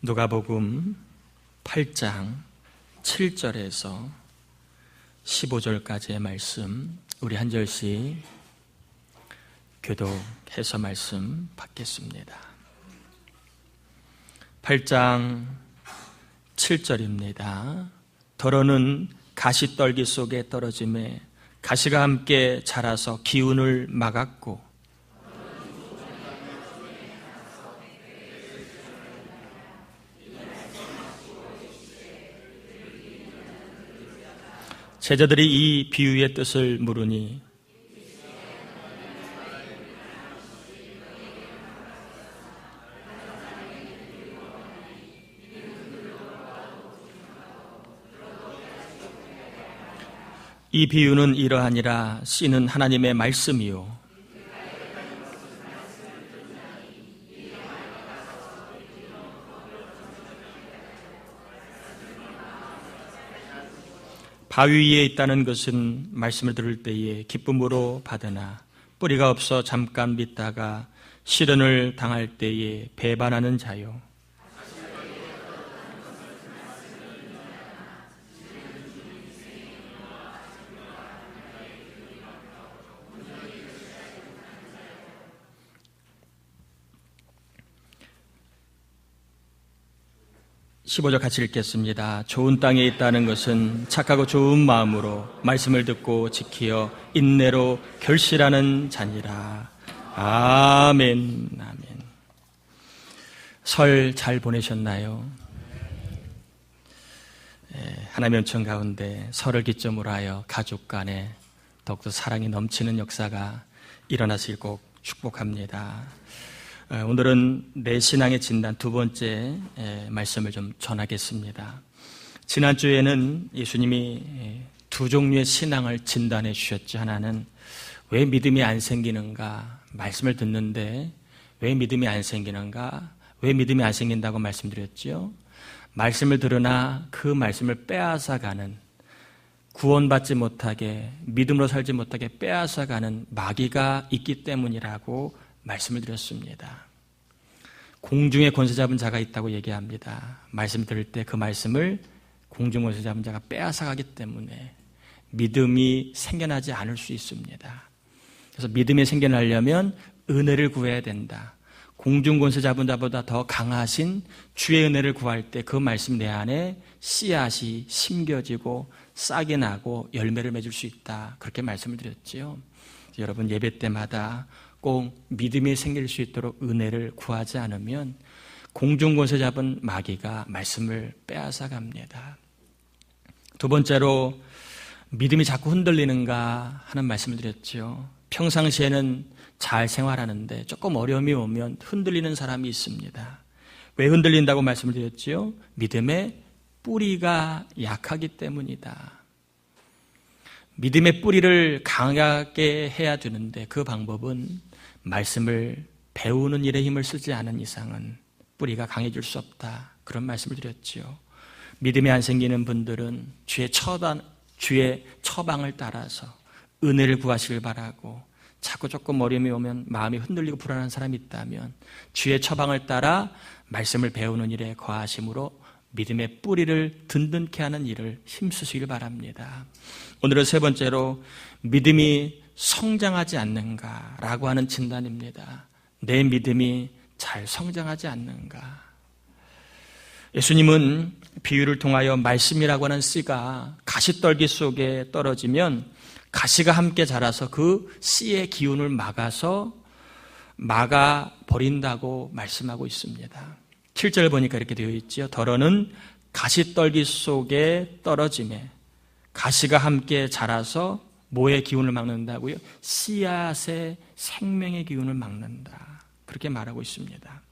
누가복음 8장 7절에서 15절까지의 말씀, 우리 한 절씩 교독해서 말씀 받겠습니다. 8장 7절입니다. 더러는 가시떨기 속에 떨어짐에 가시가 함께 자라서 기운을 막았고 제자들이 이 비유의 뜻을 물으니 이 비유는 이러하니라. 씨는 하나님의 말씀이요 바위 위에 있다는 것은 말씀을 들을 때에 기쁨으로 받으나 뿌리가 없어 잠깐 믿다가 시련을 당할 때에 배반하는 자요. (15절) 같이 읽겠습니다. 좋은 땅에 있다는 것은 착하고 좋은 마음으로 말씀을 듣고 지키어 인내로 결실하는 자니라. 아멘. 아멘. 설 잘 보내셨나요? 하나님의 은총 가운데 설을 기점으로 하여 가족 간에 더욱더 사랑이 넘치는 역사가 일어나시길 꼭 축복합니다. 오늘은 내 신앙의 진단 두 번째 말씀을 좀 전하겠습니다. 지난주에는 예수님이 두 종류의 신앙을 진단해 주셨죠. 하나는 왜 믿음이 안 생기는가, 말씀을 듣는데 왜 믿음이 안 생기는가, 왜 믿음이 안 생긴다고 말씀드렸죠. 말씀을 들으나 그 말씀을 빼앗아가는, 구원받지 못하게, 믿음으로 살지 못하게 빼앗아가는 마귀가 있기 때문이라고 말씀을 드렸습니다. 공중에 권세 잡은 자가 있다고 얘기합니다. 말씀 들을 때 그 말씀을 공중 권세 잡은 자가 빼앗아가기 때문에 믿음이 생겨나지 않을 수 있습니다. 그래서 믿음이 생겨나려면 은혜를 구해야 된다. 공중 권세 잡은 자보다 더 강하신 주의 은혜를 구할 때 그 말씀 내 안에 씨앗이 심겨지고 싹이 나고 열매를 맺을 수 있다. 그렇게 말씀을 드렸지요. 여러분 예배 때마다 꼭 믿음이 생길 수 있도록 은혜를 구하지 않으면 공중 권세 잡은 마귀가 말씀을 빼앗아 갑니다. 두 번째로 믿음이 자꾸 흔들리는가 하는 말씀을 드렸죠. 평상시에는 잘 생활하는데 조금 어려움이 오면 흔들리는 사람이 있습니다. 왜 흔들린다고 말씀을 드렸죠? 믿음의 뿌리가 약하기 때문이다. 믿음의 뿌리를 강하게 해야 되는데 그 방법은 말씀을 배우는 일에 힘을 쓰지 않은 이상은 뿌리가 강해질 수 없다. 그런 말씀을 드렸지요. 믿음이 안 생기는 분들은 주의 처방을 따라서 은혜를 구하시길 바라고, 자꾸 조금 어려움이 오면 마음이 흔들리고 불안한 사람이 있다면 주의 처방을 따라 말씀을 배우는 일에 거하심으로 믿음의 뿌리를 든든케 하는 일을 힘쓰시길 바랍니다. 오늘은 세 번째로 믿음이 성장하지 않는가라고 하는 진단입니다. 내 믿음이 잘 성장하지 않는가. 예수님은 비유를 통하여 말씀이라고 하는 씨가 가시떨기 속에 떨어지면 가시가 함께 자라서 그 씨의 기운을 막아버린다고 말씀하고 있습니다. 7절 보니까 이렇게 되어 있죠. 더러는 가시떨기 속에 떨어짐에 가시가 함께 자라서 뭐의 기운을 막는다고요? 씨앗의 생명의 기운을 막는다. 그렇게 말하고 있습니다.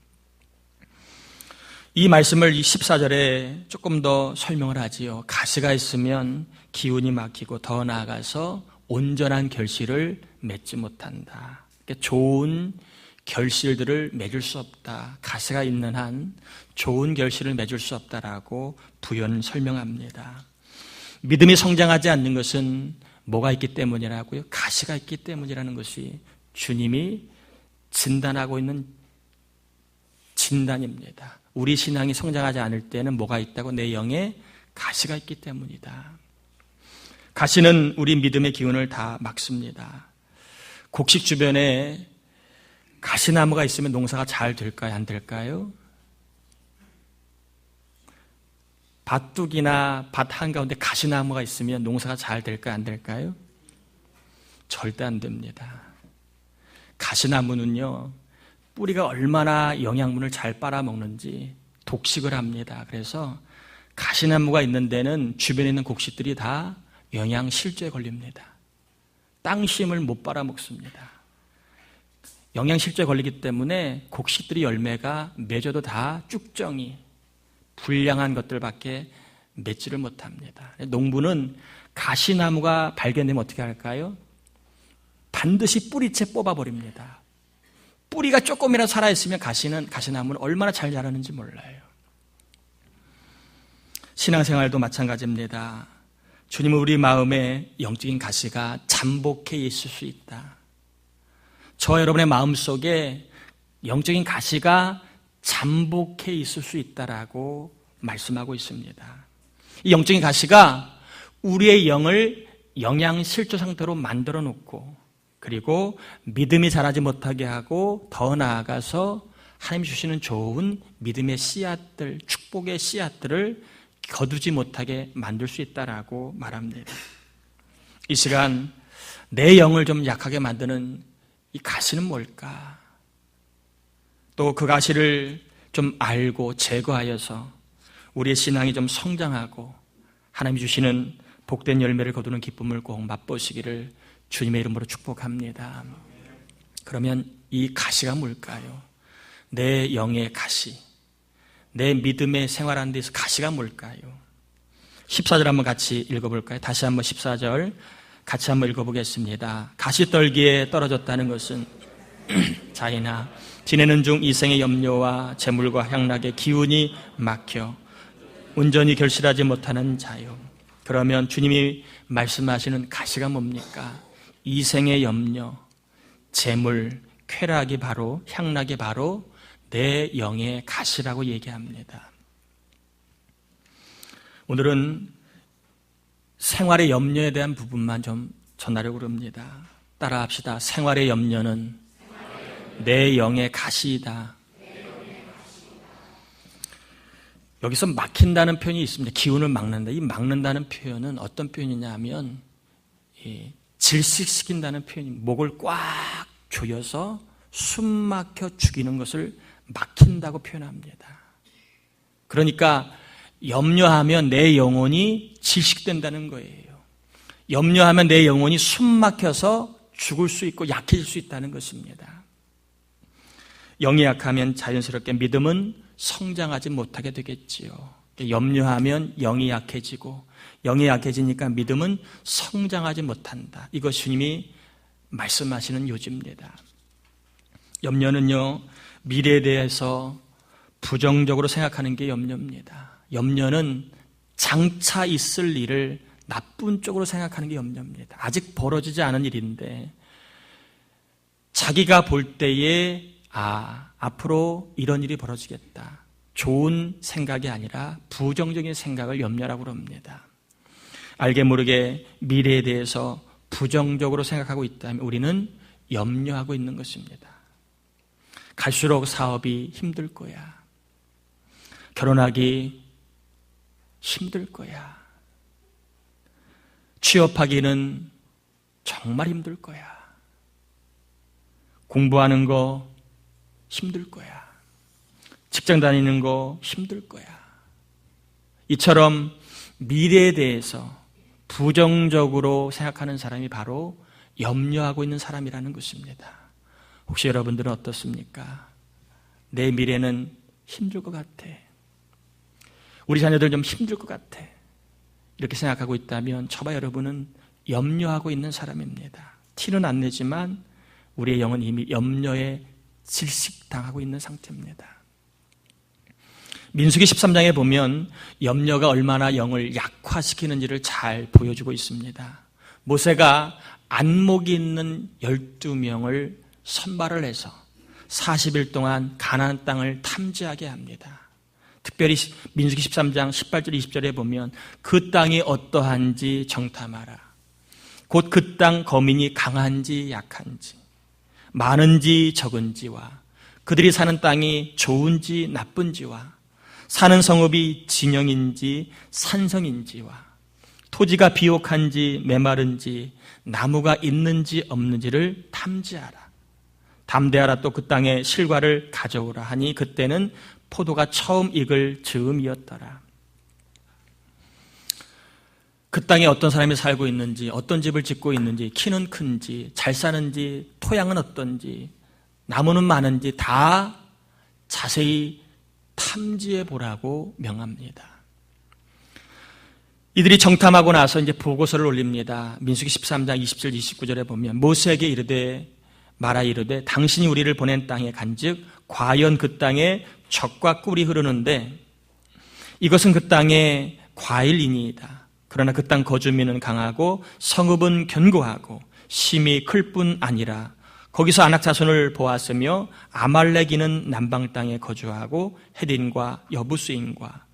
이 말씀을 14절에 조금 더 설명을 하지요. 가시가 있으면 기운이 막히고 더 나아가서 온전한 결실을 맺지 못한다. 그러니까 좋은 결실들을 맺을 수 없다. 가시가 있는 한 좋은 결실을 맺을 수 없다라고 부연 설명합니다. 믿음이 성장하지 않는 것은 뭐가 있기 때문이라고요? 가시가 있기 때문이라는 것이 주님이 진단하고 있는 진단입니다. 우리 신앙이 성장하지 않을 때는 뭐가 있다고? 내 영에 가시가 있기 때문이다. 가시는 우리 믿음의 기운을 다 막습니다. 곡식 주변에 가시나무가 있으면 농사가 잘 될까요? 안 될까요? 밭둑이나 밭 한가운데 가시나무가 있으면 농사가 잘 될까요? 안 될까요? 절대 안 됩니다. 가시나무는요, 뿌리가 얼마나 영양분을 잘 빨아먹는지 독식을 합니다. 그래서 가시나무가 있는 데는 주변에 있는 곡식들이 다 영양실조에 걸립니다. 땅심을 못 빨아먹습니다. 영양실조에 걸리기 때문에 곡식들이 열매가 맺어도 다 쭉정이 불량한 것들밖에 맺지를 못합니다. 농부는 가시나무가 발견되면 어떻게 할까요? 반드시 뿌리채 뽑아버립니다. 뿌리가 조금이라도 살아있으면 가시나무는 얼마나 잘 자라는지 몰라요. 신앙생활도 마찬가지입니다. 주님은 우리 마음에 영적인 가시가 잠복해 있을 수 있다. 저와 여러분의 마음속에 영적인 가시가 잠복해 있을 수 있다라고 말씀하고 있습니다. 이 영적인 가시가 우리의 영을 영양실조 상태로 만들어 놓고, 그리고 믿음이 자라지 못하게 하고, 더 나아가서 하나님이 주시는 좋은 믿음의 씨앗들, 축복의 씨앗들을 거두지 못하게 만들 수 있다라고 말합니다. 이 시간 내 영을 좀 약하게 만드는 이 가시는 뭘까? 또 그 가시를 좀 알고 제거하여서 우리의 신앙이 좀 성장하고 하나님이 주시는 복된 열매를 거두는 기쁨을 꼭 맛보시기를 주님의 이름으로 축복합니다. 그러면 이 가시가 뭘까요? 내 영의 가시, 내 믿음의 생활하는 데서 가시가 뭘까요? 14절 한번 같이 읽어볼까요? 다시 한번 14절 같이 한번 읽어보겠습니다. 가시떨기에 떨어졌다는 것은 자이나 지내는 중 이생의 염려와 재물과 향락의 기운이 막혀 온전히 결실하지 못하는 자요. 그러면 주님이 말씀하시는 가시가 뭡니까? 이생의 염려, 재물, 쾌락이 바로, 향락이 바로 내 영의 가시라고 얘기합니다. 오늘은 생활의 염려에 대한 부분만 좀 전하려고 합니다. 따라합시다. 생활의 염려는 내 영의 가시이다. 여기서 막힌다는 표현이 있습니다. 기운을 막는다. 이 막는다는 표현은 어떤 표현이냐 하면 질식시킨다는 표현입니다. 목을 꽉 조여서 숨 막혀 죽이는 것을 막힌다고 표현합니다. 그러니까 염려하면 내 영혼이 질식된다는 거예요. 염려하면 내 영혼이 숨 막혀서 죽을 수 있고 약해질 수 있다는 것입니다. 영이 약하면 자연스럽게 믿음은 성장하지 못하게 되겠지요. 염려하면 영이 약해지고, 영이 약해지니까 믿음은 성장하지 못한다. 이것 주님이 말씀하시는 요지입니다. 염려는요, 미래에 대해서 부정적으로 생각하는 게 염려입니다. 염려는 장차 있을 일을 나쁜 쪽으로 생각하는 게 염려입니다. 아직 벌어지지 않은 일인데 자기가 볼 때에 앞으로 이런 일이 벌어지겠다. 좋은 생각이 아니라 부정적인 생각을 염려라고 합니다. 알게 모르게 미래에 대해서 부정적으로 생각하고 있다면 우리는 염려하고 있는 것입니다. 갈수록 사업이 힘들 거야. 결혼하기 힘들 거야. 취업하기는 정말 힘들 거야. 공부하는 거 힘들 거야. 직장 다니는 거 힘들 거야. 이처럼 미래에 대해서 부정적으로 생각하는 사람이 바로 염려하고 있는 사람이라는 것입니다. 혹시 여러분들은 어떻습니까? 내 미래는 힘들 것 같아. 우리 자녀들 좀 힘들 것 같아. 이렇게 생각하고 있다면 저와 여러분은 염려하고 있는 사람입니다. 티는 안 내지만 우리의 영은 이미 염려에 질식당하고 있는 상태입니다. 민수기 13장에 보면 염려가 얼마나 영을 약화시키는지를 잘 보여주고 있습니다. 모세가 안목이 있는 12명을 선발을 해서 40일 동안 가나안 땅을 탐지하게 합니다. 특별히 민수기 13장 18절 20절에 보면 그 땅이 어떠한지 정탐하라. 곧 그 땅 거민이 강한지 약한지, 많은지 적은지와 그들이 사는 땅이 좋은지 나쁜지와 사는 성읍이 진영인지 산성인지와 토지가 비옥한지 메마른지 나무가 있는지 없는지를 탐지하라. 담대하라. 또 그 땅의 실과를 가져오라 하니 그때는 포도가 처음 익을 즈음이었더라. 그 땅에 어떤 사람이 살고 있는지, 어떤 집을 짓고 있는지, 키는 큰지, 잘 사는지, 토양은 어떤지, 나무는 많은지 다 자세히 탐지해 보라고 명합니다. 이들이 정탐하고 나서 이제 보고서를 올립니다. 민수기 13장 27, 29절에 보면 모세에게 이르되 말하 이르되 당신이 우리를 보낸 땅에 간즉 과연 그 땅에 젖과 꿀이 흐르는데 이것은 그 땅의 과일이니이다. 그러나 그 땅 거주민은 강하고 성읍은 견고하고 심이 클 뿐 아니라 거기서 아낙 자손을 보았으며 아말렉이는 남방 땅에 거주하고 헤딘과 여부스인과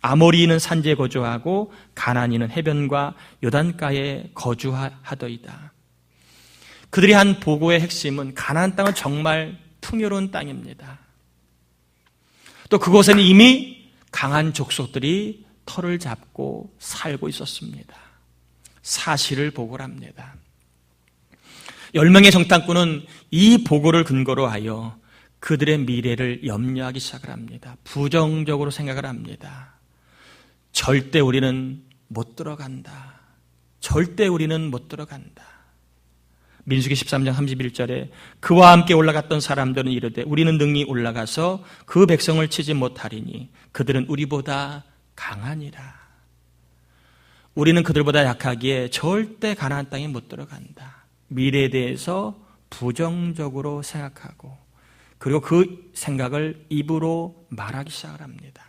아모리인은 산지에 거주하고 가나안인은 해변과 요단가에 거주하더이다. 그들이 한 보고의 핵심은 가나안 땅은 정말 풍요로운 땅입니다. 또 그곳에는 이미 강한 족속들이 터를 잡고 살고 있었습니다. 사실을 보고를 합니다. 10명의 정탐꾼은 이 보고를 근거로 하여 그들의 미래를 염려하기 시작을 합니다. 부정적으로 생각을 합니다. 절대 우리는 못 들어간다. 절대 우리는 못 들어간다. 민수기 13장 31절에 그와 함께 올라갔던 사람들은 이르되 우리는 능히 올라가서 그 백성을 치지 못하리니 그들은 우리보다 강하니라. 우리는 그들보다 약하기에 절대 가나안 땅에 못 들어간다. 미래에 대해서 부정적으로 생각하고 그리고 그 생각을 입으로 말하기 시작을 합니다.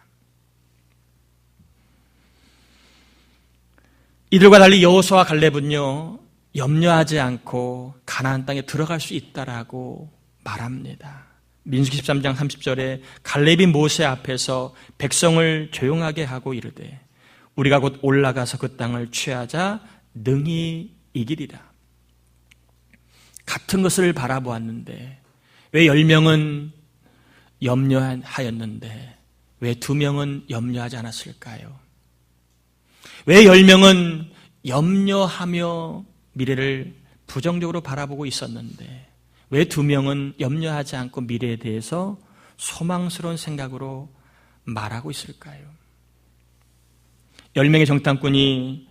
이들과 달리 여호수아와 갈렙은요 염려하지 않고 가나안 땅에 들어갈 수 있다라고 말합니다. 민수기 13장 30절에 갈렙이 모세 앞에서 백성을 조용하게 하고 이르되 우리가 곧 올라가서 그 땅을 취하자 능히 이기리라. 같은 것을 바라보았는데 왜 10명은 염려하였는데 왜 2명은 염려하지 않았을까요? 왜 10명은 염려하며 미래를 부정적으로 바라보고 있었는데 왜 2명은 염려하지 않고 미래에 대해서 소망스러운 생각으로 말하고 있을까요? 10명의 정탐꾼이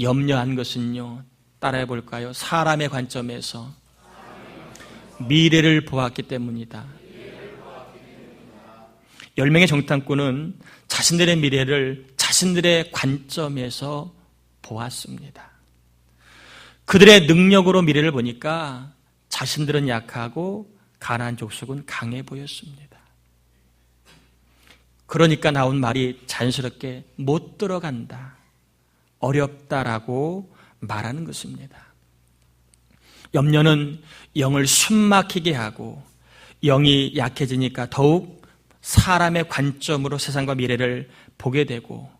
염려한 것은요, 따라해 볼까요? 사람의 관점에서 미래를 보았기 때문이다. 10명의 정탐꾼은 자신들의 미래를 자신들의 관점에서 보았습니다. 그들의 능력으로 미래를 보니까 자신들은 약하고 가나안 족속은 강해 보였습니다. 그러니까 나온 말이 자연스럽게 못 들어간다, 어렵다라고 말하는 것입니다. 염려는 영을 숨막히게 하고 영이 약해지니까 더욱 사람의 관점으로 세상과 미래를 보게 되고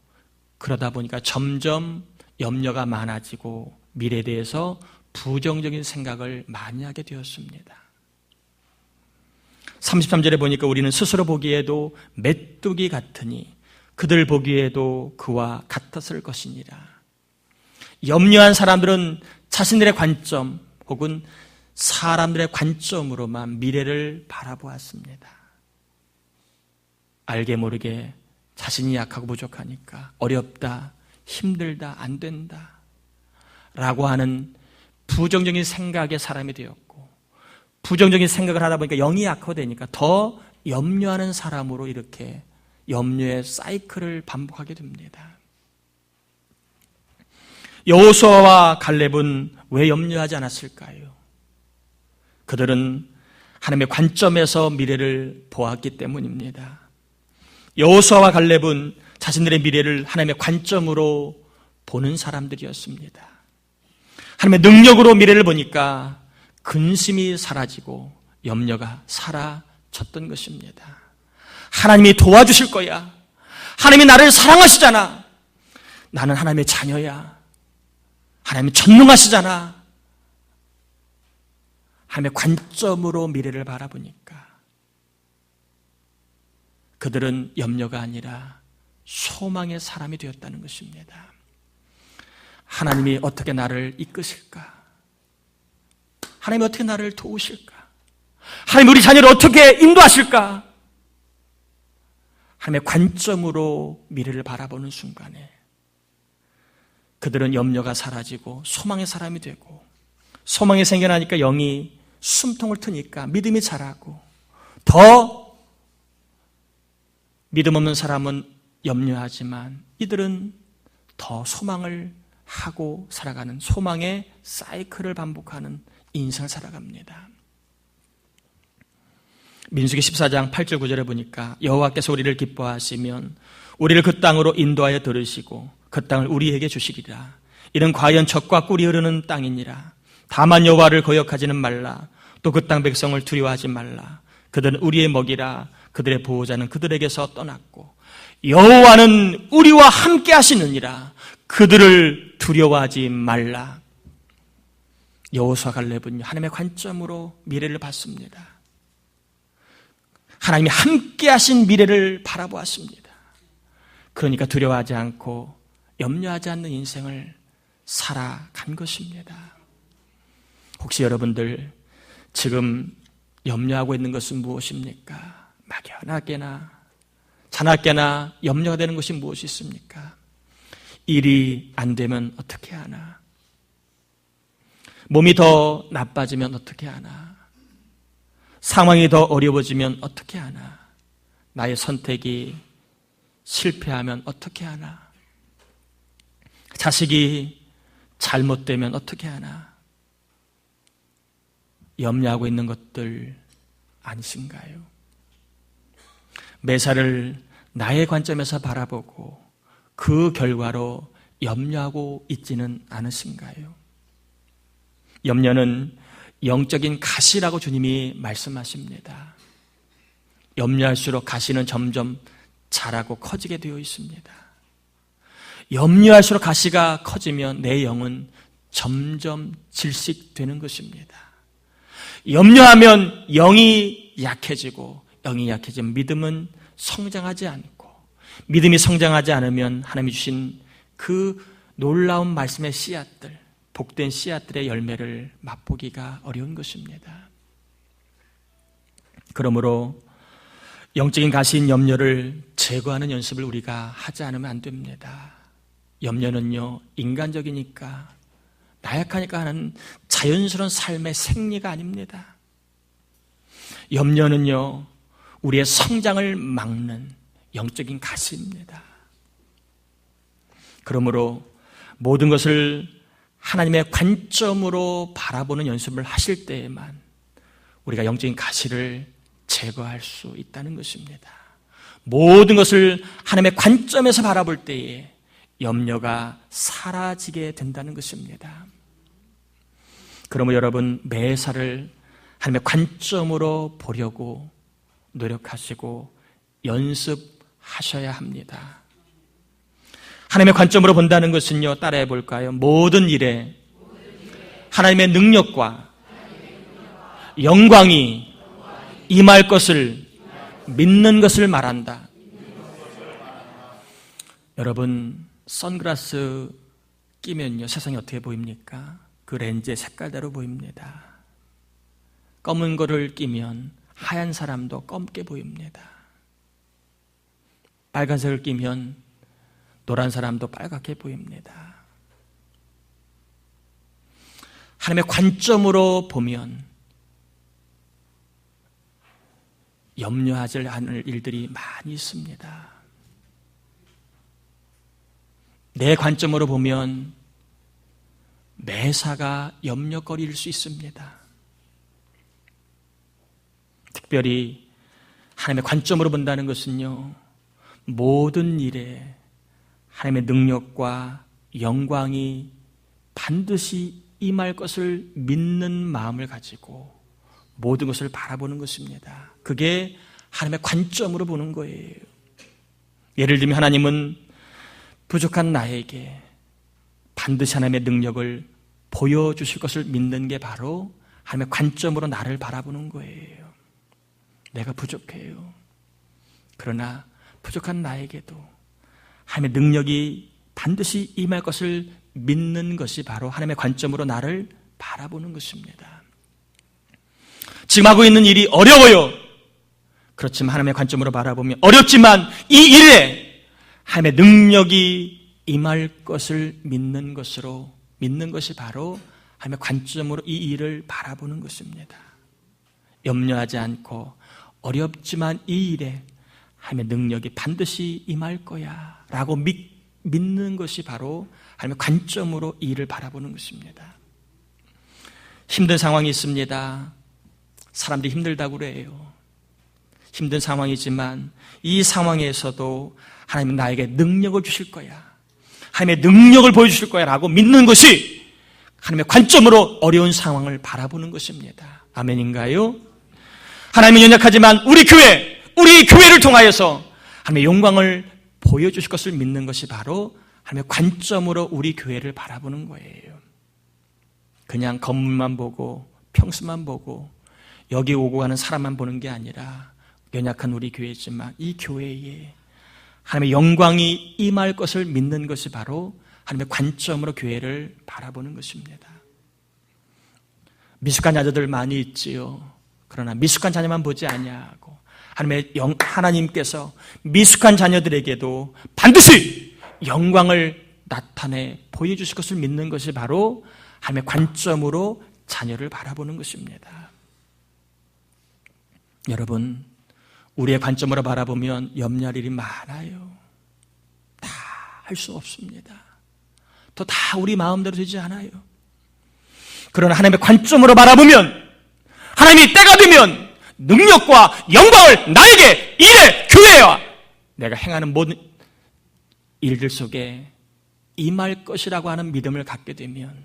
그러다 보니까 점점 염려가 많아지고 미래에 대해서 부정적인 생각을 많이 하게 되었습니다. 33절에 보니까 우리는 스스로 보기에도 메뚜기 같으니 그들 보기에도 그와 같았을 것이니라. 염려한 사람들은 자신들의 관점 혹은 사람들의 관점으로만 미래를 바라보았습니다. 알게 모르게 자신이 약하고 부족하니까 어렵다, 힘들다, 안 된다 라고 하는 부정적인 생각의 사람이 되었고 부정적인 생각을 하다 보니까 영이 약화되니까 더 염려하는 사람으로 이렇게 염려의 사이클을 반복하게 됩니다. 여호수아와 갈렙은 왜 염려하지 않았을까요? 그들은 하나님의 관점에서 미래를 보았기 때문입니다. 여호수아와 갈렙은 자신들의 미래를 하나님의 관점으로 보는 사람들이었습니다. 하나님의 능력으로 미래를 보니까 근심이 사라지고 염려가 사라졌던 것입니다. 하나님이 도와주실 거야. 하나님이 나를 사랑하시잖아. 나는 하나님의 자녀야. 하나님이 전능하시잖아. 하나님의 관점으로 미래를 바라보니까 그들은 염려가 아니라 소망의 사람이 되었다는 것입니다. 하나님이 어떻게 나를 이끄실까? 하나님이 어떻게 나를 도우실까? 하나님이 우리 자녀를 어떻게 인도하실까? 하나님의 관점으로 미래를 바라보는 순간에 그들은 염려가 사라지고 소망의 사람이 되고, 소망이 생겨나니까 영이 숨통을 트니까 믿음이 자라고, 더 믿음 없는 사람은 염려하지만 이들은 더 소망을 하고 살아가는 소망의 사이클을 반복하는 인생을 살아갑니다. 민수기 14장 8절 9절에 보니까 여호와께서 우리를 기뻐하시면 우리를 그 땅으로 인도하여 들으시고 그 땅을 우리에게 주시리라. 이는 과연 젖과 꿀이 흐르는 땅이니라. 다만 여호와를 거역하지는 말라. 또 그 땅 백성을 두려워하지 말라. 그들은 우리의 먹이라. 그들의 보호자는 그들에게서 떠났고 여호와는 우리와 함께 하시느니라. 그들을 두려워하지 말라. 여호수아 갈렙은 하나님의 관점으로 미래를 봤습니다. 하나님이 함께 하신 미래를 바라보았습니다. 그러니까 두려워하지 않고 염려하지 않는 인생을 살아간 것입니다. 혹시 여러분들 지금 염려하고 있는 것은 무엇입니까? 막연하게나 자나깨나 염려가 되는 것이 무엇이 있습니까? 일이 안 되면 어떻게 하나? 몸이 더 나빠지면 어떻게 하나? 상황이 더 어려워지면 어떻게 하나? 나의 선택이 실패하면 어떻게 하나? 자식이 잘못되면 어떻게 하나? 염려하고 있는 것들 아니신가요? 매사를 나의 관점에서 바라보고 그 결과로 염려하고 있지는 않으신가요? 염려는 영적인 가시라고 주님이 말씀하십니다. 염려할수록 가시는 점점 자라고 커지게 되어 있습니다. 염려할수록 가시가 커지면 내 영은 점점 질식되는 것입니다. 염려하면 영이 약해지고, 영이 약해지면 믿음은 성장하지 않고, 믿음이 성장하지 않으면 하나님이 주신 그 놀라운 말씀의 씨앗들, 복된 씨앗들의 열매를 맛보기가 어려운 것입니다. 그러므로 영적인 가시인 염려를 제거하는 연습을 우리가 하지 않으면 안 됩니다. 염려는요, 인간적이니까, 나약하니까 하는 자연스러운 삶의 생리가 아닙니다. 염려는요, 우리의 성장을 막는 영적인 가시입니다. 그러므로 모든 것을 하나님의 관점으로 바라보는 연습을 하실 때에만 우리가 영적인 가시를 제거할 수 있다는 것입니다. 모든 것을 하나님의 관점에서 바라볼 때에 염려가 사라지게 된다는 것입니다. 그러므로 여러분 매사를 하나님의 관점으로 보려고 노력하시고 연습하셔야 합니다. 하나님의 관점으로 본다는 것은요, 따라해 볼까요? 모든 일에 하나님의 능력과 영광이 임할 것을 믿는 것을 말한다. 여러분, 선글라스 끼면요, 세상이 어떻게 보입니까? 그 렌즈의 색깔대로 보입니다. 검은 거를 끼면 하얀 사람도 검게 보입니다. 빨간색을 끼면 노란 사람도 빨갛게 보입니다. 하나님의 관점으로 보면 염려하지 않을 일들이 많이 있습니다. 내 관점으로 보면 매사가 염려거리일 수 있습니다. 특별히 하나님의 관점으로 본다는 것은요, 모든 일에 하나님의 능력과 영광이 반드시 임할 것을 믿는 마음을 가지고 모든 것을 바라보는 것입니다. 그게 하나님의 관점으로 보는 거예요. 예를 들면 하나님은 부족한 나에게 반드시 하나님의 능력을 보여주실 것을 믿는 게 바로 하나님의 관점으로 나를 바라보는 거예요. 내가 부족해요. 그러나 부족한 나에게도 하나님의 능력이 반드시 임할 것을 믿는 것이 바로 하나님의 관점으로 나를 바라보는 것입니다. 지금 하고 있는 일이 어려워요. 그렇지만 하나님의 관점으로 바라보면 어렵지만 이 일에 하나님의 능력이 임할 것을 믿는 것이 바로 하나님의 관점으로 이 일을 바라보는 것입니다. 염려하지 않고 어렵지만 이 일에 하나님의 능력이 반드시 임할 거야 라고 믿는 것이 바로 하나님의 관점으로 이 일을 바라보는 것입니다. 힘든 상황이 있습니다. 사람들이 힘들다고 그래요. 힘든 상황이지만 이 상황에서도 하나님은 나에게 능력을 주실 거야, 하나님의 능력을 보여주실 거야 라고 믿는 것이 하나님의 관점으로 어려운 상황을 바라보는 것입니다. 아멘인가요? 하나님은 연약하지만 우리 교회를 통하여서 하나님의 영광을 보여주실 것을 믿는 것이 바로 하나님의 관점으로 우리 교회를 바라보는 거예요. 그냥 건물만 보고 평수만 보고 여기 오고 가는 사람만 보는 게 아니라 연약한 우리 교회지만 이 교회에 하나님의 영광이 임할 것을 믿는 것이 바로 하나님의 관점으로 교회를 바라보는 것입니다. 미숙한 자녀들 많이 있지요. 그러나 미숙한 자녀만 보지 아니하고 하나님께서 미숙한 자녀들에게도 반드시 영광을 나타내 보여주실 것을 믿는 것이 바로 하나님의 관점으로 자녀를 바라보는 것입니다. 여러분, 우리의 관점으로 바라보면 염려할 일이 많아요. 다 할 수 없습니다. 또 다 우리 마음대로 되지 않아요. 그러나 하나님의 관점으로 바라보면 하나님이 때가 되면 능력과 영광을 나에게, 일에, 교회와 내가 행하는 모든 일들 속에 임할 것이라고 하는 믿음을 갖게 되면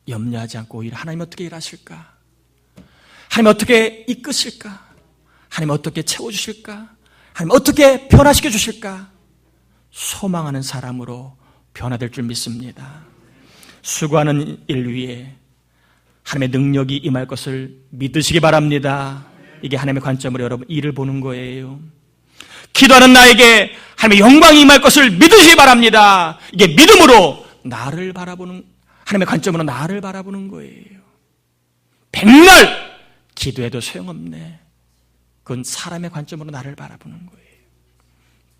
염려하지 않고 오히려 하나님 어떻게 일하실까? 하나님 어떻게 이끄실까? 하나님 어떻게 채워주실까? 하나님 어떻게 변화시켜 주실까? 소망하는 사람으로 변화될 줄 믿습니다. 수고하는 일 위에 하나님의 능력이 임할 것을 믿으시기 바랍니다. 이게 하나님의 관점으로 여러분 일을 보는 거예요. 기도하는 나에게 하나님의 영광이 임할 것을 믿으시기 바랍니다. 이게 믿음으로 나를 바라보는, 하나님의 관점으로 나를 바라보는 거예요. 백날 기도해도 소용없네. 그건 사람의 관점으로 나를 바라보는 거예요.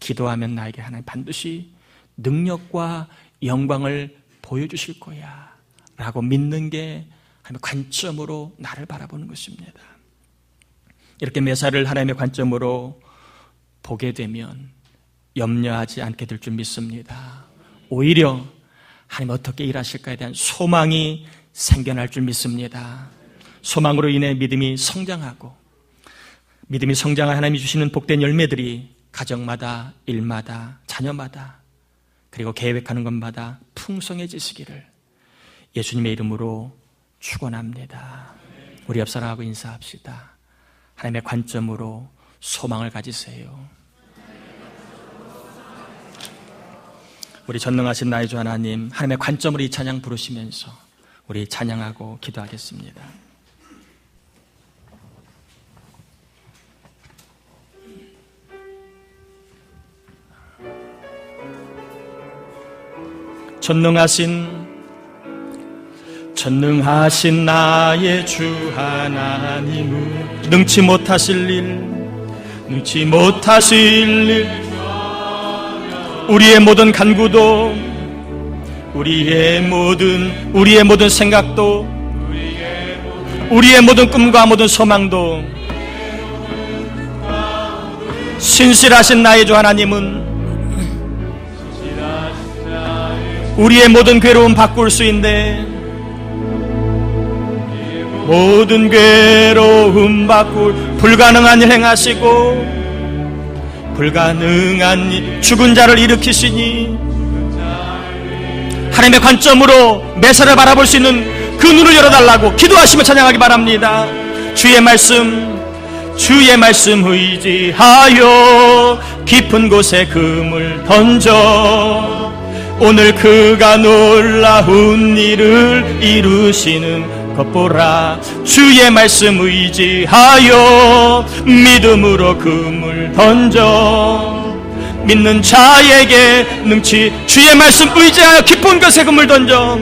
기도하면 나에게 하나님 반드시 능력과 영광을 보여주실 거야 라고 믿는 게 하나님의 관점으로 나를 바라보는 것입니다. 이렇게 매사를 하나님의 관점으로 보게 되면 염려하지 않게 될 줄 믿습니다. 오히려 하나님 어떻게 일하실까에 대한 소망이 생겨날 줄 믿습니다. 소망으로 인해 믿음이 성장하고, 믿음이 성장한 하나님이 주시는 복된 열매들이 가정마다, 일마다, 자녀마다, 그리고 계획하는 것마다 풍성해지시기를 예수님의 이름으로 축원합니다. 우리 옆 사람하고 인사합시다. 하나님의 관점으로 소망을 가지세요. 우리 전능하신 나의 주 하나님, 하나님의 관점으로 이 찬양 부르시면서 우리 찬양하고 기도하겠습니다. 전능하신 나의 주 하나님은 능치 못하실 일, 우리의 모든 간구도, 우리의 모든 생각도, 우리의 모든 꿈과 모든 소망도 신실하신 나의 주 하나님은 우리의 모든 괴로움 바꿀 수 있네. 모든 괴로움 바꿀 불가능한 일 행하시고, 불가능한 일, 죽은 자를 일으키시니 하나님의 관점으로 매사를 바라볼 수 있는 그 눈을 열어달라고 기도하시며 찬양하기 바랍니다. 주의 말씀 의지하여 깊은 곳에 금을 던져 오늘 그가 놀라운 일을 이루시는 것 보라. 주의 말씀 의지하여 믿음으로 금을 던져 믿는 자에게 능치. 주의 말씀 의지하여 깊은 곳에 금을 던져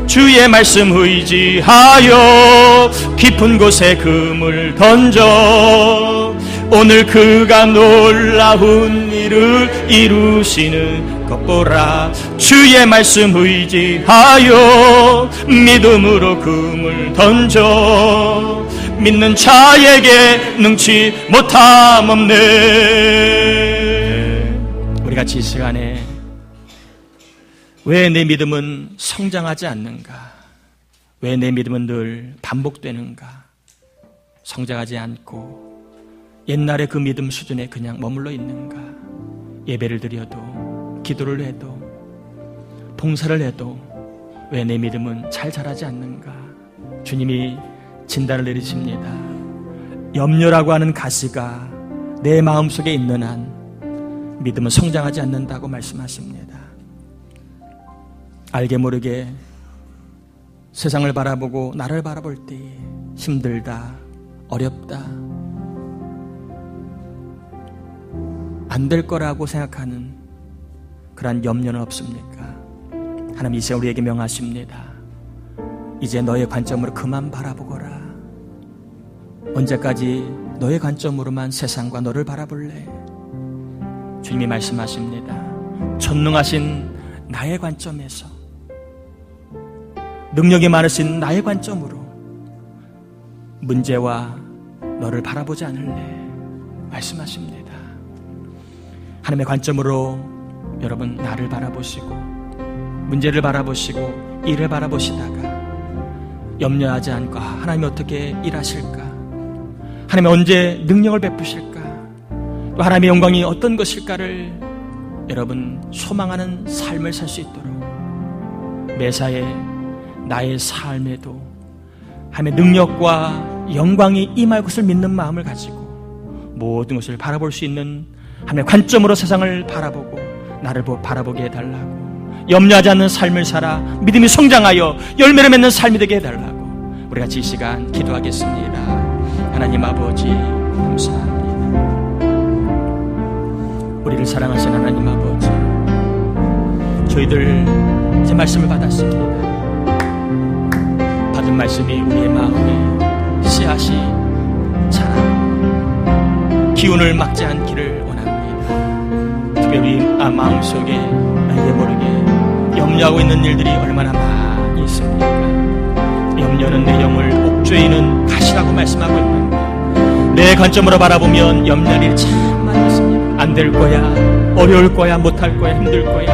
주의 말씀 의지하여 깊은 곳에 금을 던져 오늘 그가 놀라운 일을 이루시는 것 보라. 주의 말씀 의지하여 믿음으로 금을 던져 믿는 자에게 능치 못함 없네. 우리 같이 이 시간에 왜 내 믿음은 성장하지 않는가? 왜 내 믿음은 늘 반복되는가? 성장하지 않고 옛날의 그 믿음 수준에 그냥 머물러 있는가? 예배를 드려도 기도를 해도 봉사를 해도 왜 내 믿음은 잘 자라지 않는가? 주님이 진단을 내리십니다. 염려라고 하는 가시가 내 마음속에 있는 한 믿음은 성장하지 않는다고 말씀하십니다. 알게 모르게 세상을 바라보고 나를 바라볼 때 힘들다, 어렵다, 안 될 거라고 생각하는 그러한 염려는 없습니까? 하나님 이제 우리에게 명하십니다. 이제 너의 관점으로 그만 바라보거라. 언제까지 너의 관점으로만 세상과 너를 바라볼래? 주님이 말씀하십니다. 전능하신 나의 관점에서, 능력이 많으신 나의 관점으로 문제와 너를 바라보지 않을래 말씀하십니다. 하나님의 관점으로 여러분 나를 바라보시고 문제를 바라보시고 일을 바라보시다가 염려하지 않고 하나님이 어떻게 일하실까, 하나님이 언제 능력을 베푸실까, 또 하나님의 영광이 어떤 것일까를 여러분 소망하는 삶을 살 수 있도록 매사에 나의 삶에도 하나님의 능력과 영광이 임할 것을 믿는 마음을 가지고 모든 것을 바라볼 수 있는 하나님의 관점으로 세상을 바라보고 나를 바라보게 해달라고, 염려하지 않는 삶을 살아 믿음이 성장하여 열매를 맺는 삶이 되게 해달라고 우리 같이 이 시간 기도하겠습니다. 하나님 아버지 감사합니다. 우리를 사랑하신 하나님 아버지, 저희들 제 말씀을 받았습니다. 받은 말씀이 우리의 마음에 씨앗이 자라 기운을 막지 않기를 원합니다. 특별히 마음속에 나에게 모르게 염려하고 있는 일들이 얼마나 많이 있습니까? 염려는 내 영을 옥죄이는 가시라고 말씀하고 있는데 내 관점으로 바라보면 염려할 일이 참 많이 있습니다. 안 될 거야, 어려울 거야, 못할 거야, 힘들 거야.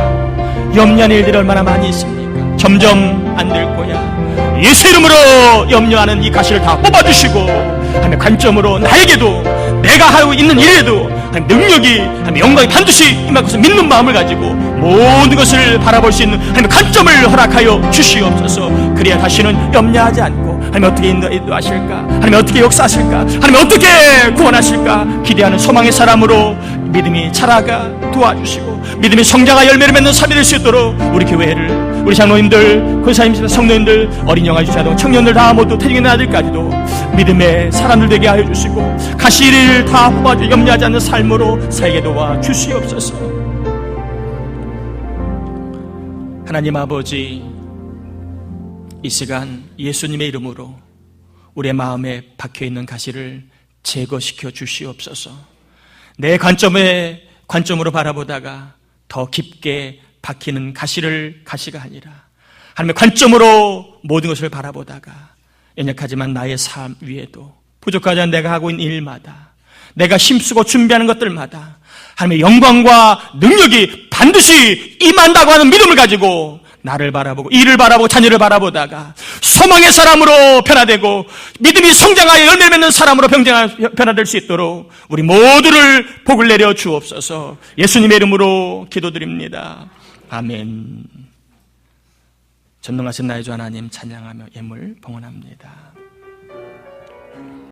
염려하는 일들이 얼마나 많이 있습니까? 점점 안 될 거야. 예수 이름으로 염려하는 이 가시를 다 뽑아주시고 하나님의 관점으로 나에게도 내가 하고 있는 일에도 하나님 능력이, 하나님 영광이 반드시 임할 것을 믿는 마음을 가지고 모든 것을 바라볼 수 있는 하나님의 관점을 허락하여 주시옵소서. 그래야 다시는 염려하지 않고 하나님 어떻게 인도하실까, 하나님 어떻게 역사하실까, 하나님 어떻게 구원하실까 기대하는 소망의 사람으로 믿음이 자라가 도와주시고 믿음이 성장하 열매를 맺는 삶이 될 수 있도록 우리 교회를, 우리 장로님들, 권사님, 성도님들, 어린 영아 유치아동, 청년들 다 모두 태중의 아들까지도 믿음의 사람들 되게 하여 주시고 가시를 다 뽑아주 염려하지 않는 삶으로 살게 도와 주시옵소서. 하나님 아버지, 이 시간 예수님의 이름으로 우리의 마음에 박혀있는 가시를 제거시켜 주시옵소서. 내 관점으로 바라보다가 더 깊게 박히는 가시가 아니라 하나님의 관점으로 모든 것을 바라보다가 연약하지만 나의 삶 위에도 부족하지 않은 내가 하고 있는 일마다, 내가 힘쓰고 준비하는 것들마다 하나님의 영광과 능력이 반드시 임한다고 하는 믿음을 가지고 나를 바라보고 일을 바라보고 자녀를 바라보다가 소망의 사람으로 변화되고 믿음이 성장하여 열매 맺는 사람으로 변화될 수 있도록 우리 모두를 복을 내려 주옵소서. 예수님의 이름으로 기도드립니다. 아멘. 전능하신 나의 주 하나님 찬양하며 예물 봉헌합니다.